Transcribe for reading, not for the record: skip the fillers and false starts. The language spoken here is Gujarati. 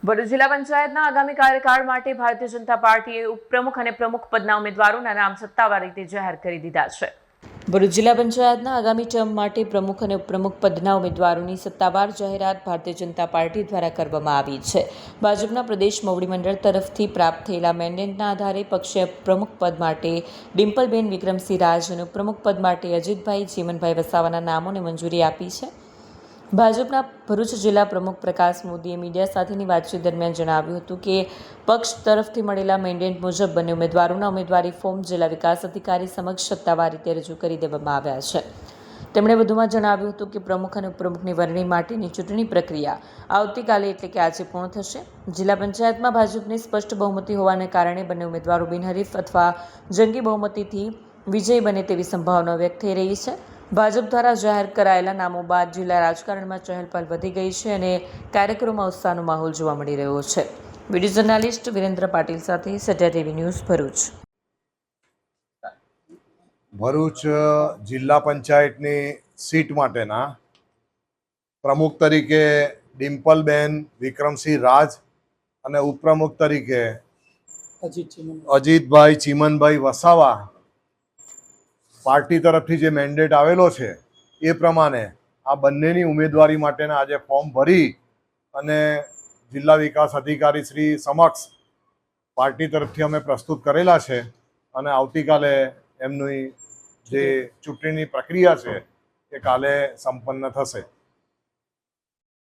ભરૂચ જિલ્લા પંચાયતના આગામી કાર્યકાળ માટે ભારતીય જનતા પાર્ટીએ ઉપપ્રમુખ અને પ્રમુખ પદના ઉમેદવારોના નામ સત્તાવાર રીતે જાહેર કરી દીધા છે। ભરૂચ જિલ્લા પંચાયતના આગામી ટર્મ માટે પ્રમુખ અને ઉપપ્રમુખ પદના ઉમેદવારોની સત્તાવાર જાહેરાત ભારતીય જનતા પાર્ટી દ્વારા કરવામાં આવી છે। ભાજપના પ્રદેશ મોવડી મંડળ તરફથી પ્રાપ્ત થયેલા મેન્ડેટના આધારે પક્ષે પ્રમુખ પદ માટે ડિમ્પલબેન વિક્રમસિંહ રાજ અને ઉપપ્રમુખ પદ માટે અજીતભાઈ ચીમનભાઈ વસાવાના નામોને મંજૂરી આપી છે। ભાજપના ભરૂચ જિલ્લા પ્રમુખ પ્રકાશ મોદીએ મીડિયા સાથેની વાતચીત દરમિયાન જણાવ્યું હતું કે પક્ષ તરફથી મળેલા મેન્ડેટ મુજબ બંને ઉમેદવારોના ઉમેદવારી ફોર્મ જિલ્લા વિકાસ અધિકારી સમક્ષ સત્તાવાર રીતે રજૂ કરી દેવામાં આવ્યા છે। તેમણે વધુમાં જણાવ્યું હતું કે પ્રમુખ અને ઉપપ્રમુખની વરણી માટેની ચૂંટણી પ્રક્રિયા આવતીકાલે એટલે કે આજે પૂર્ણ થશે। જિલ્લા પંચાયતમાં ભાજપની સ્પષ્ટ બહુમતી હોવાને કારણે બંને ઉમેદવારો બિનહરીફ અથવા જંગી બહુમતીથી વિજયી બને તેવી સંભાવના વ્યક્ત થઈ રહી છે। ભાજપ દ્વારા જાહેર કરાયેલા નામો બાદ જિલ્લા રાજકારણમાં ચહલપહલ વધી ગઈ છે અને કાર્યકરોમાં ઉત્સાહનો માહોલ જોવા મળી રહ્યો છે। વિડીયો જર્નાલિસ્ટ વિરેન્દ્ર પાટીલ સાથે સત્યા ટીવી ન્યૂઝ ભરૂચ। ભરૂચ જિલ્લા પંચાયતની સીટ માટેના પ્રમુખ તરીકે ડિમ્પલબેન વિક્રમસિંહ રાજ અને ઉપપ્રમુખ તરીકે અજીતભાઈ ચીમનભાઈ વસાવા પાર્ટી તરફથી જે મેન્ડેટ આવેલો છે એ પ્રમાણે આ બંનેની ઉમેદવારી માટેના આજે ફોર્મ ભરી અને જિલ્લા વિકાસ અધિકારી શ્રી સમક્ષ પાર્ટી તરફથી અમે પ્રસ્તુત કરેલા છે અને આવતીકાલે એમની જે ચૂંટણીની પ્રક્રિયા છે એ કાલે સંપન્ન થશે।